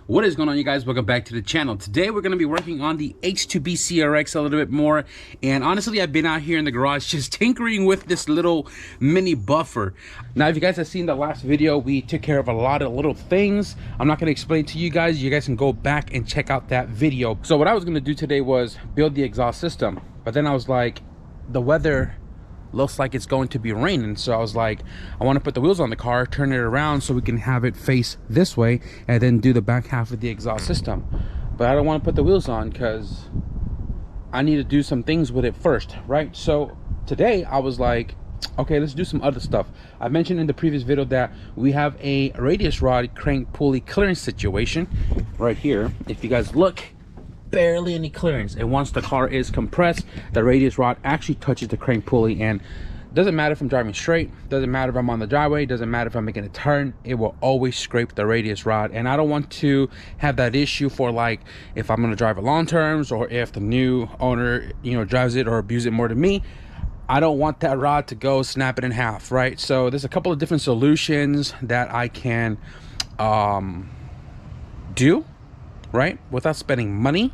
What is going on, you guys? Welcome back to the channel. Today we're going to be working on the H2B CRX a little bit more, and honestly I've been out here in the garage just tinkering with this little mini buffer. Now if you guys have seen the last video, we took care of a lot of little things. I'm not going to explain to you guys. You guys can go back and check out that video. So what I was going to do today was build the exhaust system, but then I was like, the weather looks like it's going to be raining, so I was like, I want to put the wheels on the car, turn it around so we can have it face this way, and then do the back half of the exhaust system. But I don't want to put the wheels on because I need to do some things with it first, right? So today I was like, okay, let's do some other stuff. I mentioned in the previous video that we have a radius rod crank pulley clearance situation right here. If you guys look, barely any clearance, and once the car is compressed, the radius rod actually touches the crank pulley, and doesn't matter if I'm driving straight, doesn't matter if I'm on the driveway, doesn't matter if I'm making a turn, it will always scrape the radius rod. And I don't want to have that issue for, like, if I'm going to drive it long terms, or if the new owner, you know, drives it or abuses it more than me. I don't want that rod to go snap it in half, right? So there's a couple of different solutions that I can do, right, without spending money,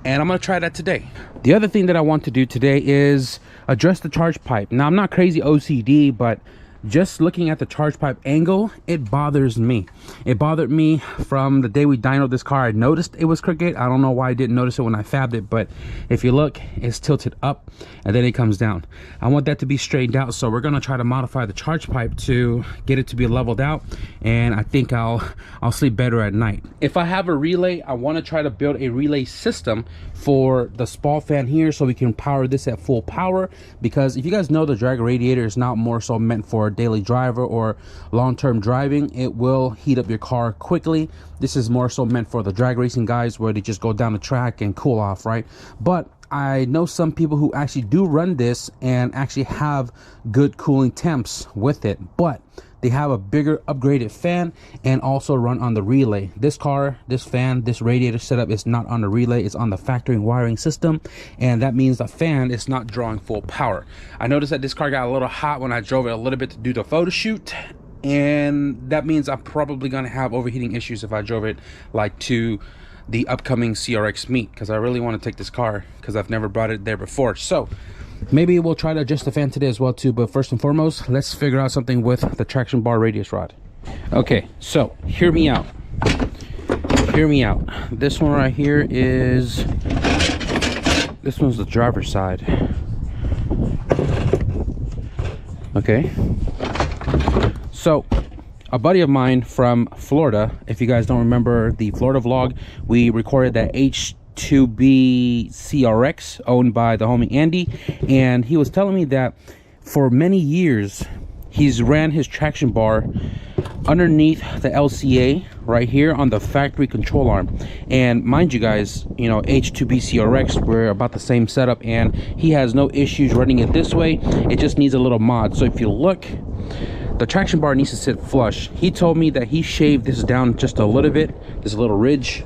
and I'm gonna try that today. The other thing that I want to do today is address the charge pipe. Now, I'm not crazy OCD, but just looking at the charge pipe angle, it bothers me. It bothered me from the day we dynoed this car. I noticed it was crooked. I don't know why I didn't notice it when I fabbed it, but if you look, it's tilted up and then it comes down. I want that to be straightened out, so we're gonna try to modify the charge pipe to get it to be leveled out, and I think I'll sleep better at night. If I have a relay, I want to try to build a relay system for the spall fan here so we can power this at full power, because if you guys know, the drag radiator is not more so meant for daily driver or long-term driving. It will heat up your car quickly. This is more so meant for the drag racing guys where they just go down the track and cool off, right? But I know some people who actually do run this and actually have good cooling temps with it, but they have a bigger upgraded fan and also run on the relay. This car, this fan, this radiator setup is not on the relay, it's on the factory wiring system, and that means the fan is not drawing full power. I noticed that this car got a little hot when I drove it a little bit to do the photo shoot, and that means I'm probably gonna have overheating issues if I drove it like to the upcoming CRX meet, because I really want to take this car because I've never brought it there before. So maybe we'll try to adjust the fan today as well too, but first and foremost, let's figure out something with the traction bar radius rod. Okay, so hear me out. Hear me out. This one right here is, this one's the driver's side. Okay. So a buddy of mine from Florida, if you guys don't remember the Florida vlog, we recorded that H2B CRX owned by the homie Andy, and he was telling me that for many years he's ran his traction bar underneath the LCA right here on the factory control arm. And mind you guys, you know, H2B CRX, we're about the same setup, and he has no issues running it this way. It just needs a little mod. So if you look, the traction bar needs to sit flush. He told me that he shaved this down just a little bit, this little ridge,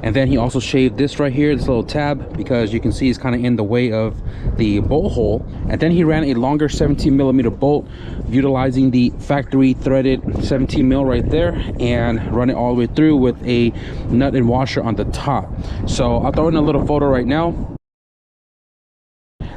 and then he also shaved this right here, this little tab, because you can see it's kind of in the way of the bolt hole. And then he ran a longer 17mm bolt, utilizing the factory threaded 17mm right there, and run it all the way through with a nut and washer on the top. So I'll throw in a little photo right now.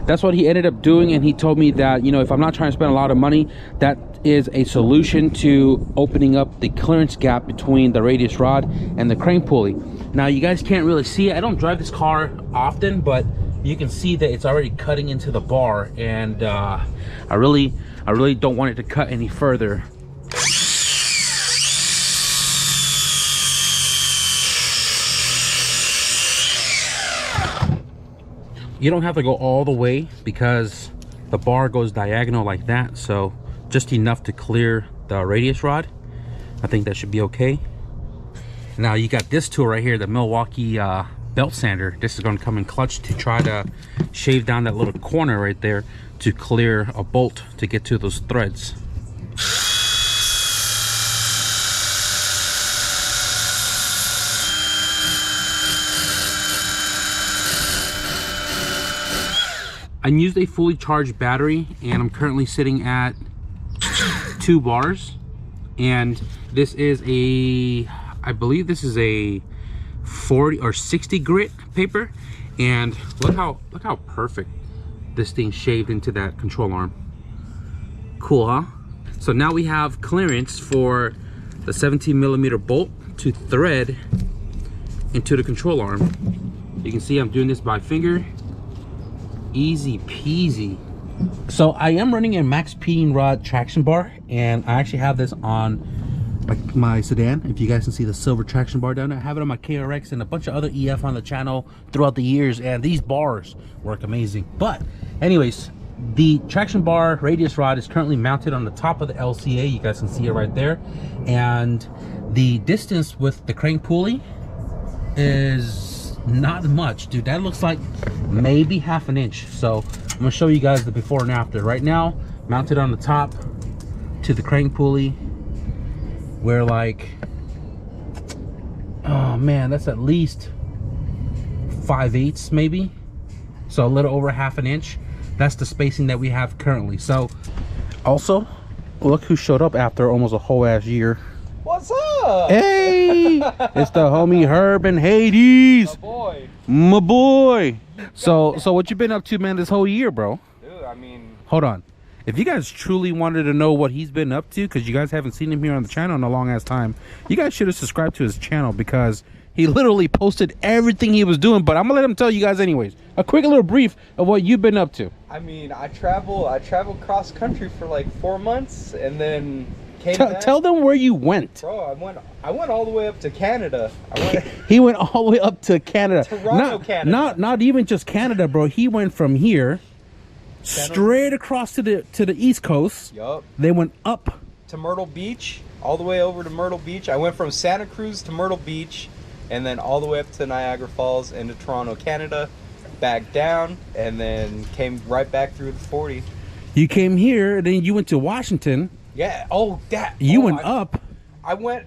That's what he ended up doing, and he told me that, you know, if I'm not trying to spend a lot of money, that is a solution to opening up the clearance gap between the radius rod and the crank pulley. Now you guys can't really see it. I don't drive this car often, but you can see that it's already cutting into the bar, and I really don't want it to cut any further. You don't have to go all the way because the bar goes diagonal like that, so just enough to clear the radius rod. I think that should be okay. Now you got this tool right here, the Milwaukee belt sander. This is going to come in clutch to try to shave down that little corner right there to clear a bolt to get to those threads. I used a fully charged battery, and I'm currently sitting at 2 bars, and this is a I believe this is a 40 or 60 grit paper, and look how perfect this thing shaved into that control arm. Cool, huh? So now we have clearance for the 17mm bolt to thread into the control arm. You can see I'm doing this by finger. Easy peasy. So I am running a max peeing rod traction bar, and I actually have this on my sedan. If you guys can see the silver traction bar down there, I have it on my KRX and a bunch of other EF on the channel throughout the years, and these bars work amazing. But anyways, the traction bar radius rod is currently mounted on the top of the LCA. You guys can see it right there, and the distance with the crank pulley is not much, dude. That looks like maybe half an inch. So I'm gonna show you guys the before and after. Right now, mounted on the top to the crank pulley, we're like, oh man, that's at least 5/8 maybe, so a little over half an inch. That's the spacing that we have currently. So also, look who showed up after almost a whole ass year. What's up? Hey, it's the homie Herb and Hades. My boy. So what you been up to, man, this whole year, bro? Dude, I mean, hold on. If you guys truly wanted to know what he's been up to, because you guys haven't seen him here on the channel in a long ass time, you guys should have subscribed to his channel, because he literally posted everything he was doing. But I'm gonna let him tell you guys anyways. A quick little brief of what you've been up to. I mean, I traveled cross country for like 4 months, and then came back. Tell them where you went. Bro, I went all the way up to Canada. He went all the way up to Canada. Toronto, Canada. Not even just Canada, bro. He went from here straight across to the East Coast. Yup. They went up to Myrtle Beach, all the way over to Myrtle Beach. I went from Santa Cruz to Myrtle Beach, and then all the way up to Niagara Falls into Toronto, Canada, back down, and then came right back through the 40. You came here, and then you went to Washington. Yeah. Oh, that. You went up. I went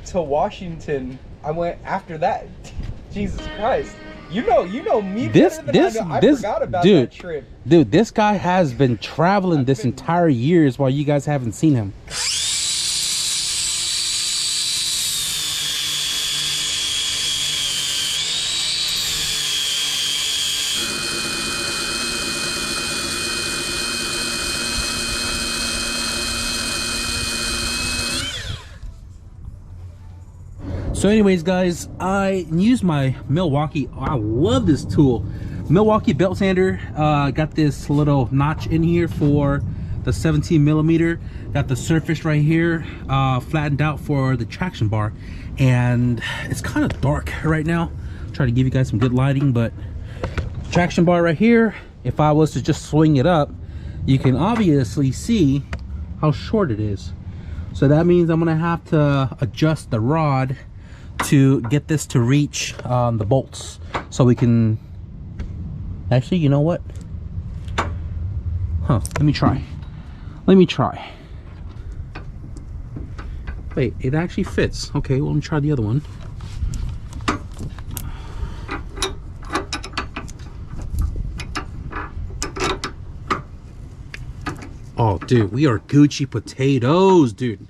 to Washington. I went after that. Jesus Christ. You know me better than I know. I forgot about that trip. Dude, this guy has been traveling this entire years while you guys haven't seen him. So anyways, guys, I used my Milwaukee, I love this tool, Milwaukee belt sander. Got this little notch in here for the 17mm. Got the surface right here flattened out for the traction bar, and it's kind of dark right now. Try to give you guys some good lighting, but traction bar right here, if I was to just swing it up, you can obviously see how short it is. So that means I'm gonna have to adjust the rod to get this to reach the bolts, so we can actually, you know what, let me try. Wait, it actually fits. Okay, well, let me try the other one. Oh dude, we are Gucci potatoes, dude.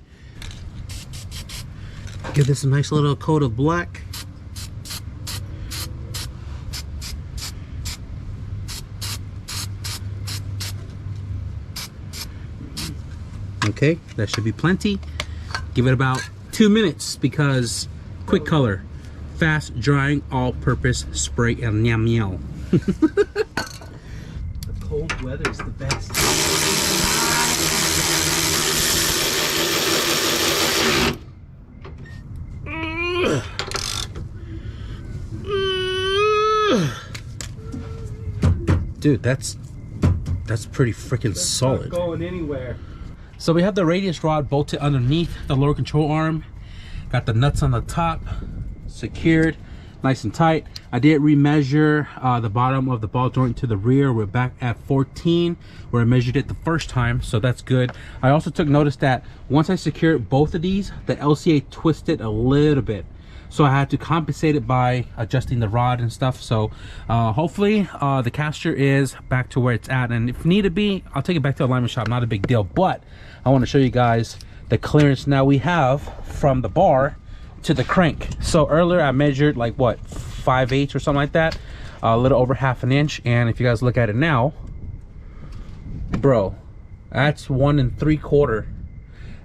Give this a nice little coat of black. Okay, that should be plenty. Give it about 2 minutes, because quick color, fast drying, all-purpose spray and meow meow. The cold weather is the best. Dude, that's pretty freaking solid. Not going anywhere. So we have the radius rod bolted underneath the lower control arm. Got the nuts on the top, secured, nice and tight. I did remeasure the bottom of the ball joint to the rear. We're back at 14, where I measured it the first time, so that's good. I also took notice that once I secured both of these, the LCA twisted a little bit. So I had to compensate it by adjusting the rod and stuff. So hopefully the caster is back to where it's at, and if need to be, I'll take it back to the alignment shop. Not a big deal, but I want to show you guys the clearance now we have from the bar to the crank. So earlier I measured like what, 5/8 or something like that, a little over 1/2 inch, and if you guys look at it now, bro, that's 1 3/4.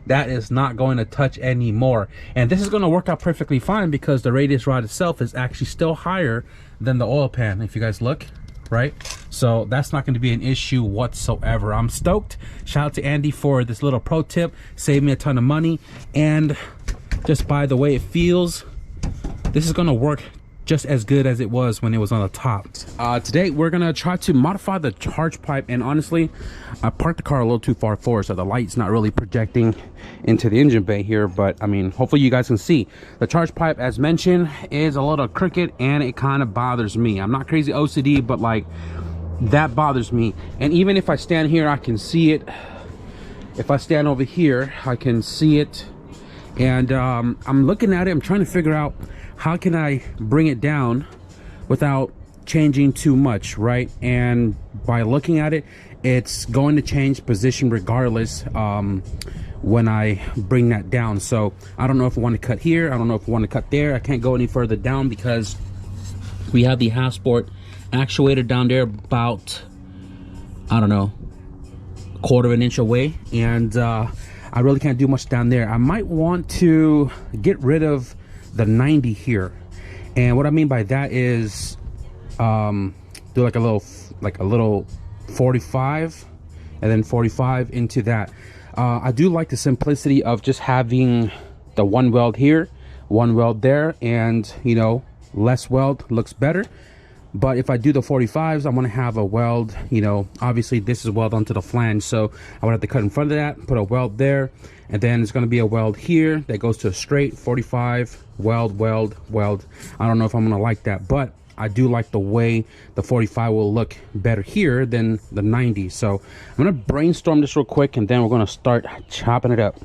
That is not going to touch anymore, and this is going to work out perfectly fine because the radius rod itself is actually still higher than the oil pan, if you guys look, right? So that's not going to be an issue whatsoever. I'm stoked. Shout out to Andy for this little pro tip, saved me a ton of money, and just by the way it feels, this is going to work just as good as it was when it was on the top. Today we're gonna try to modify the charge pipe, and honestly I parked the car a little too far forward, so the light's not really projecting into the engine bay here, but I mean, hopefully you guys can see. The charge pipe, as mentioned, is a little crooked and it kind of bothers me. I'm not crazy OCD, but like, that bothers me. And even if I stand here, I can see it. If I stand over here, I can see it. And I'm looking at it, I'm trying to figure out how can I bring it down without changing too much, right? And by looking at it, it's going to change position regardless when I bring that down. So I don't know if I want to cut here, I don't know if I want to cut there. I can't go any further down because we have the half sport actuator down there about, I don't know, 1/4 inch away, and I really can't do much down there. I might want to get rid of the 90 here, and what I mean by that is do like a little 45 and then 45 into that. I do like the simplicity of just having the one weld here, one weld there, and you know, less weld looks better. But if I do the 45s, I want to have a weld, you know, obviously this is weld onto the flange, so I would have to cut in front of that, put a weld there, and then it's going to be a weld here that goes to a straight 45, weld, weld, weld. I don't know if I'm going to like that, but I do like the way the 45 will look better here than the 90. So I'm going to brainstorm this real quick, and then we're going to start chopping it up.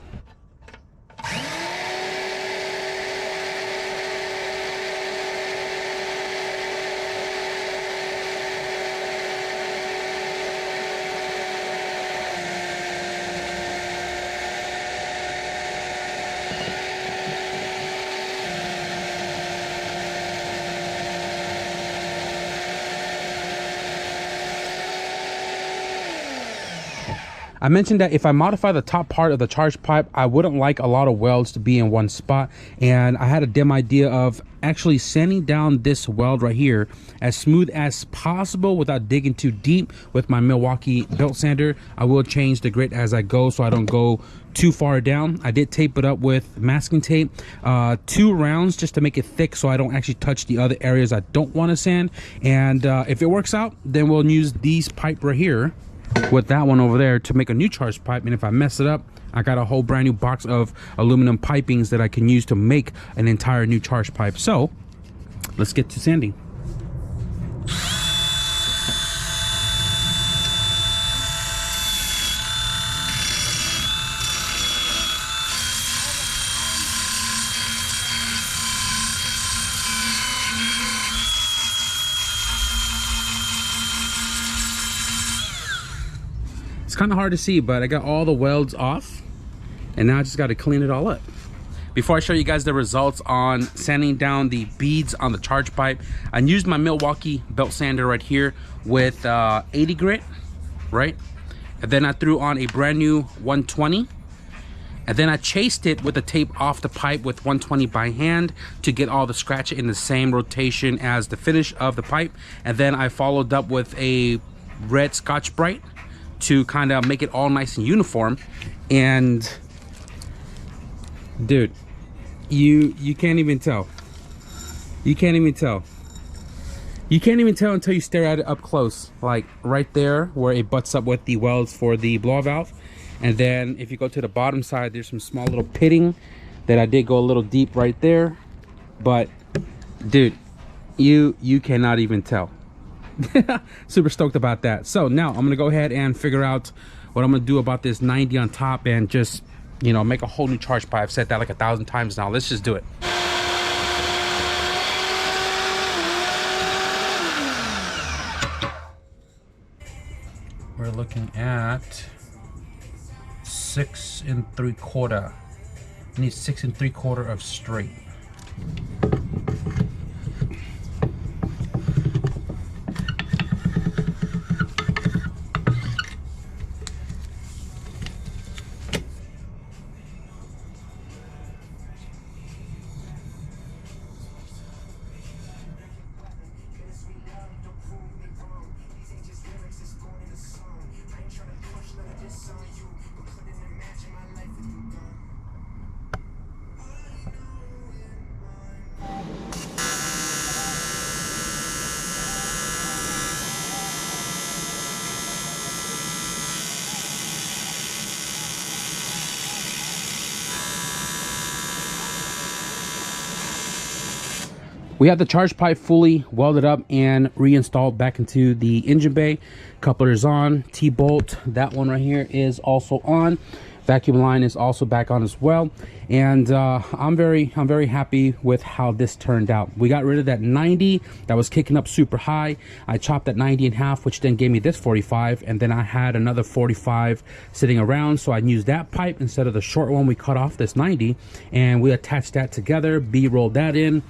I mentioned that if I modify the top part of the charge pipe, I wouldn't like a lot of welds to be in one spot, and I had a dim idea of actually sanding down this weld right here as smooth as possible without digging too deep with my Milwaukee belt sander. I will change the grit as I go so I don't go too far down. I did tape it up with masking tape, 2 rounds just to make it thick so I don't actually touch the other areas I don't want to sand. And if it works out, then we'll use these pipe right here with that one over there to make a new charge pipe. And if I mess it up, I got a whole brand new box of aluminum pipings that I can use to make an entire new charge pipe. So let's get to sanding. It's kind of hard to see, but I got all the welds off, and now I just got to clean it all up. Before I show you guys the results on sanding down the beads on the charge pipe, I used my Milwaukee belt sander right here with 80 grit, right? And then I threw on a brand new 120, and then I chased it with the tape off the pipe with 120 by hand to get all the scratch in the same rotation as the finish of the pipe. And then I followed up with a red Scotch-Brite to kind of make it all nice and uniform. And dude, you can't even tell. You can't even tell. You can't even tell until you stare at it up close, like right there where it butts up with the welds for the blow valve. And then if you go to the bottom side, there's some small little pitting that I did go a little deep right there. But dude, you cannot even tell. Super stoked about that. So now I'm gonna go ahead and figure out what I'm gonna do about this 90 on top, and just, you know, make a whole new charge pipe. I've said that like 1,000 times now. Let's just do it. We're looking at 6 3/4. I need 6 3/4 of straight. We have the charge pipe fully welded up and reinstalled back into the engine bay. Coupler is on, T-bolt, that one right here is also on. Vacuum line is also back on as well. And I'm very happy with how this turned out. We got rid of that 90 that was kicking up super high. I chopped that 90 in half, which then gave me this 45, and then I had another 45 sitting around, so I used that pipe instead of the short one we cut off, this 90, and we attached that together. B rolled that in,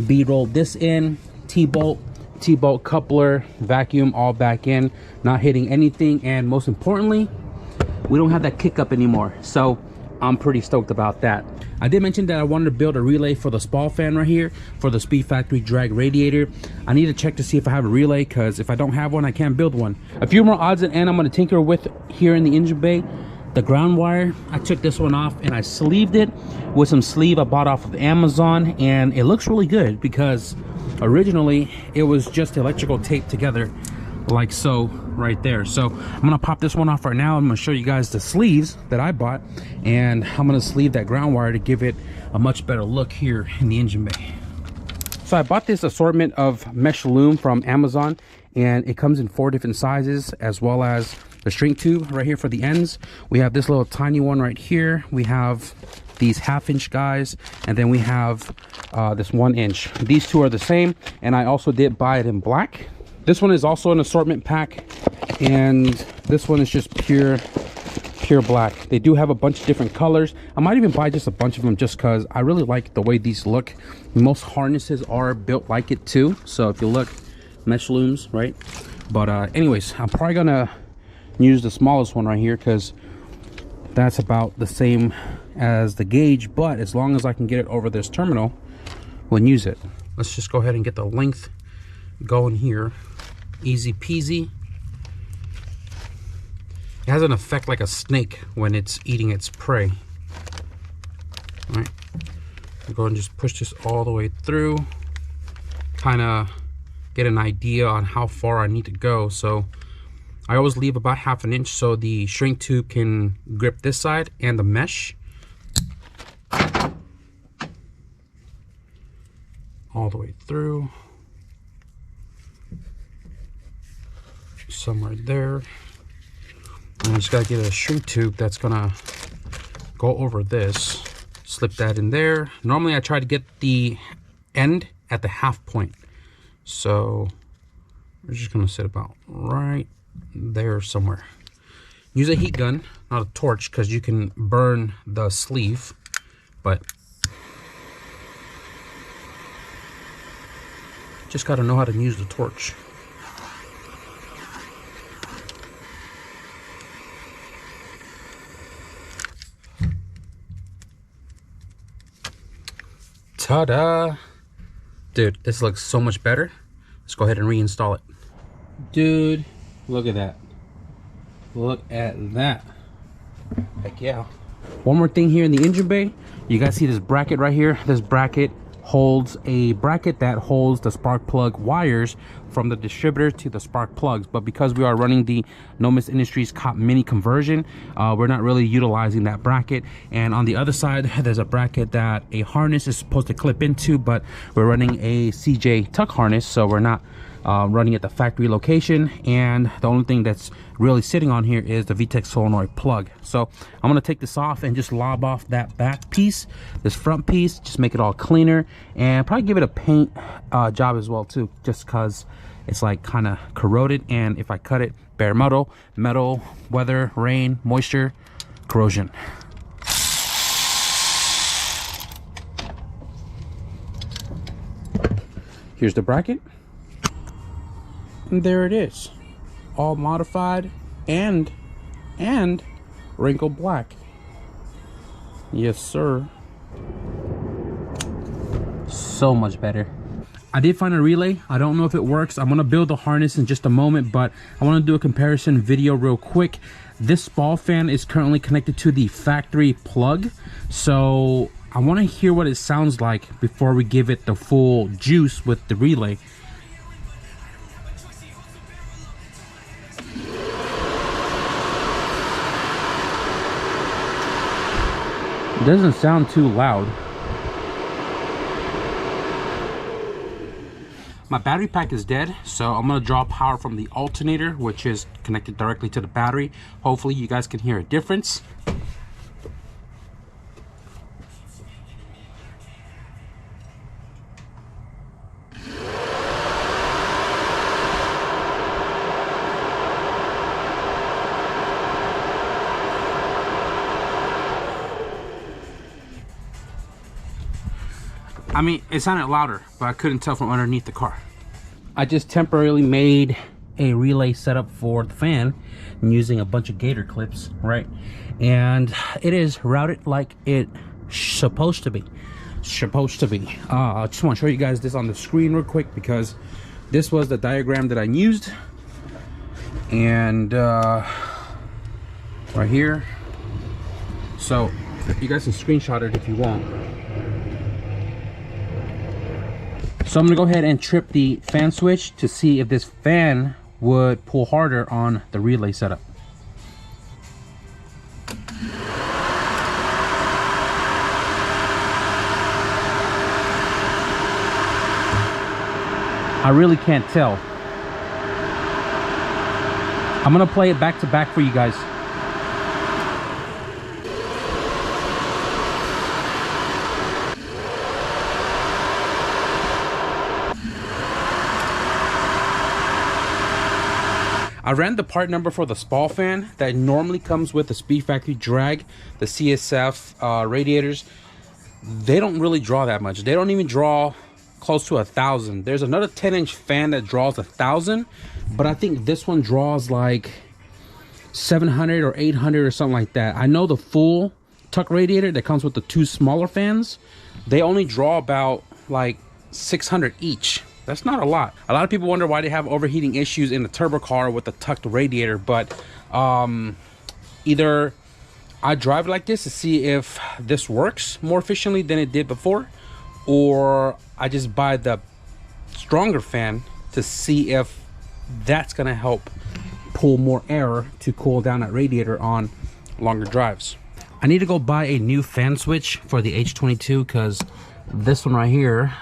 B rolled this in, T-bolt coupler, vacuum, all back in, not hitting anything, and most importantly, we don't have that kick up anymore. So I'm pretty stoked about that. I did mention that I wanted to build a relay for the spall fan right here for the Speed Factory drag radiator. I need to check to see if I have a relay, because if I don't have one, I can't build one. A few more odds and ends I'm going to tinker with here in the engine bay. The ground wire, I took this one off and I sleeved it with some sleeve I bought off of Amazon, and it looks really good because originally it was just electrical tape together like so right there. So I'm gonna pop this one off right now. I'm gonna show you guys the sleeves that I bought, and I'm gonna sleeve that ground wire to give it a much better look here in the engine bay. So I bought this assortment of mesh loom from Amazon, and it comes in 4 different sizes, as well as the shrink tube right here for the ends. We have this little tiny one right here. We have these 1/2 inch guys, and then we have this 1 inch. These two are the same, and I also did buy it in black. This one is also an assortment pack, and this one is just pure black. They do have a bunch of different colors. I might even buy just a bunch of them just because I really like the way these look. Most harnesses are built like it too, so if you look, mesh looms, right? But anyways, I'm probably gonna use the smallest one right here because that's about the same as the gauge, but as long as I can get it over this terminal, we'll use it. Let's just go ahead and get the length going here. Easy peasy. It has an effect like a snake when it's eating its prey. All right, I'll go and just push this all the way through, kind of get an idea on how far I need to go. So I always leave about 1/2 inch so the shrink tube can grip this side and the mesh. All the way through. Somewhere there. And I just gotta get a shrink tube that's gonna go over this. Slip that in there. Normally I try to get the end at the 1/2 point. So we're just gonna sit about right there somewhere. Use a heat gun, not a torch, because you can burn the sleeve, but just gotta know how to use the torch. Ta-da! Dude, this looks so much better. Let's go ahead and reinstall it. Dude, look at that. Look at that. Heck yeah. One more thing here in the engine bay. You guys see this bracket right here? This bracket holds a bracket that holds the spark plug wires from the distributor to the spark plugs, but because we are running the Nomis Industries Cop Mini conversion, we're not really utilizing that bracket. And on the other side, there's a bracket that a harness is supposed to clip into, but we're running a CJ tuck harness, so we're not running at the factory location, and the only thing that's really sitting on here is the VTEC solenoid plug. So I'm gonna take this off and just lob off that back piece, this front piece, just make it all cleaner, and probably give it a paint job as well too, just because it's like kind of corroded, and if I cut it, bare metal, weather, rain, moisture, corrosion. Here's the bracket. And there it is. All modified and wrinkled black. Yes, sir. So much better. I did find a relay. I don't know if it works. I'm gonna build the harness in just a moment, but I want to do a comparison video real quick. This ball fan is currently connected to the factory plug, so I want to hear what it sounds like before we give it the full juice with the relay. It doesn't sound too loud. My battery pack is dead, so I'm gonna draw power from the alternator, which is connected directly to the battery. Hopefully you guys can hear a difference. I mean, it sounded louder, but I couldn't tell from underneath the car. I just temporarily made a relay setup for the fan using a bunch of gator clips, right? And it is routed like it's supposed to be. I just want to show you guys this on the screen real quick because this was the diagram that I used. And right here. So you guys can screenshot it if you want. So I'm gonna go ahead and trip the fan switch to see if this fan would pull harder on the relay setup. I really can't tell. I'm gonna play it back to back for you guys. I ran the part number for the spall fan that normally comes with the Speed Factory drag, the CSF radiators. They don't really draw that much. They don't even draw close to 1,000. There's another 10-inch fan that draws 1,000, but I think this one draws like 700 or 800 or something like that. I know the full tuck radiator that comes with the two smaller fans, they only draw about like 600 each. That's not a lot. A lot of people wonder why they have overheating issues in the turbo car with the tucked radiator, but either I drive like this to see if this works more efficiently than it did before, or I just buy the stronger fan to see if that's gonna help pull more air to cool down that radiator on longer drives. I need to go buy a new fan switch for the H22 because this one right here,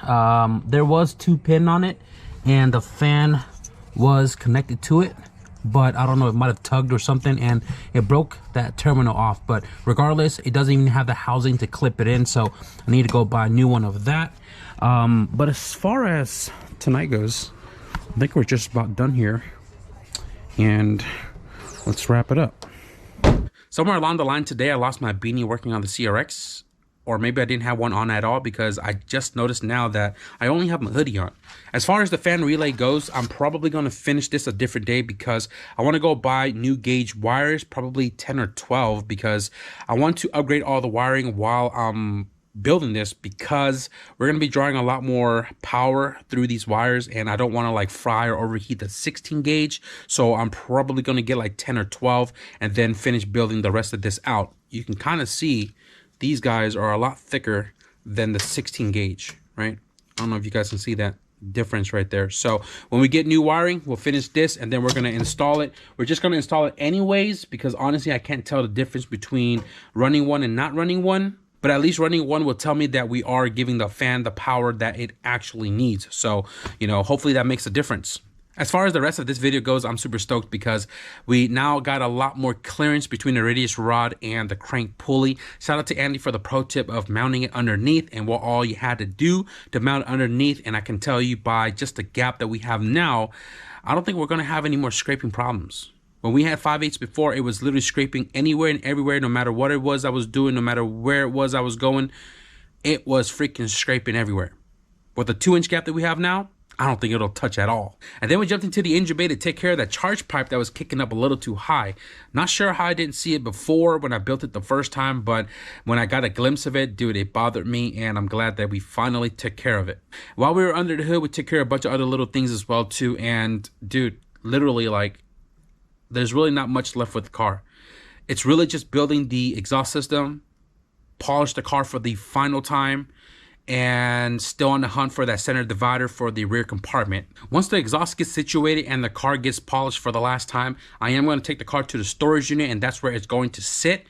there was 2 pin on it and the fan was connected to it, but I don't know, it might have tugged or something and it broke that terminal off. But regardless, it doesn't even have the housing to clip it in, so I need to go buy a new one of that. But as far as tonight goes, I think we're just about done here, and let's wrap it up. Somewhere along the line today, I lost my beanie working on the CRX. Or maybe I didn't have one on at all because I just noticed now that I only have my hoodie on. As far as the fan relay goes, I'm probably going to finish this a different day because I want to go buy new gauge wires, probably 10 or 12, because I want to upgrade all the wiring while I'm building this, because we're going to be drawing a lot more power through these wires and I don't want to like fry or overheat the 16 gauge. So I'm probably going to get like 10 or 12 and then finish building the rest of this out. You can kind of see these guys are a lot thicker than the 16 gauge, right? I don't know if you guys can see that difference right there. So when we get new wiring, we'll finish this and then we're going to install it. We're just going to install it anyways because honestly, I can't tell the difference between running one and not running one. But at least running one will tell me that we are giving the fan the power that it actually needs. So, you know, hopefully that makes a difference. As far as the rest of this video goes, I'm super stoked because we now got a lot more clearance between the radius rod and the crank pulley. Shout out to Andy for the pro tip of mounting it underneath and what all you had to do to mount it underneath. And I can tell you by just the gap that we have now, I don't think we're going to have any more scraping problems. When we had 5/8 before, it was literally scraping anywhere and everywhere, no matter what it was I was doing, no matter where it was I was going, it was freaking scraping everywhere. With the 2-inch gap that we have now, I don't think it'll touch at all. And then we jumped into the engine bay to take care of that charge pipe that was kicking up a little too high. Not sure how I didn't see it before when I built it the first time, but when I got a glimpse of it, dude, it bothered me, and I'm glad that we finally took care of it. While we were under the hood, we took care of a bunch of other little things as well too, and dude, literally, like, there's really not much left with the car. It's really just building the exhaust system, polish the car for the final time, and still on the hunt for that center divider for the rear compartment. Once the exhaust gets situated and the car gets polished for the last time, I am going to take the car to the storage unit, and that's where it's going to sit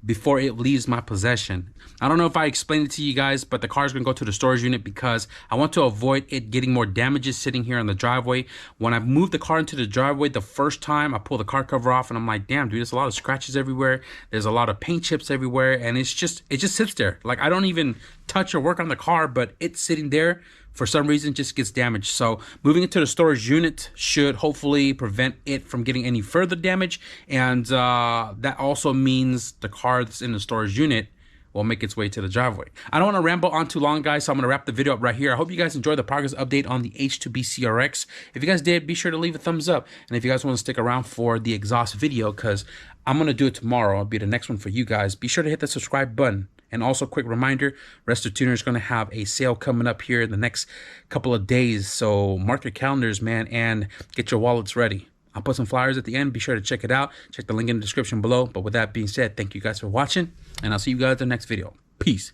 before it leaves my possession. I don't know if I explained it to you guys, but the car is going to go to the storage unit because I want to avoid it getting more damages sitting here in the driveway. When I moved the car into the driveway the first time, I pulled the car cover off and I'm like, damn, dude, there's a lot of scratches everywhere. There's a lot of paint chips everywhere, and it just sits there. Like, I don't even touch or work on the car, but it's sitting there for some reason just gets damaged. So moving into the storage unit should hopefully prevent it from getting any further damage, and that also means the car that's in the storage unit will make its way to the driveway. I don't want to ramble on too long, guys, so I'm going to wrap the video up right here. I hope you guys enjoyed the progress update on the H2B CRX. If you guys did, be sure to leave a thumbs up, and if you guys want to stick around for the exhaust video, because I'm going to do it tomorrow, it'll be the next one for you guys, be sure to hit the subscribe button. And also, quick reminder, REDZONERACE is going to have a sale coming up here in the next couple of days. So mark your calendars, man, and get your wallets ready. I'll put some flyers at the end. Be sure to check it out. Check the link in the description below. But with that being said, thank you guys for watching, and I'll see you guys in the next video. Peace.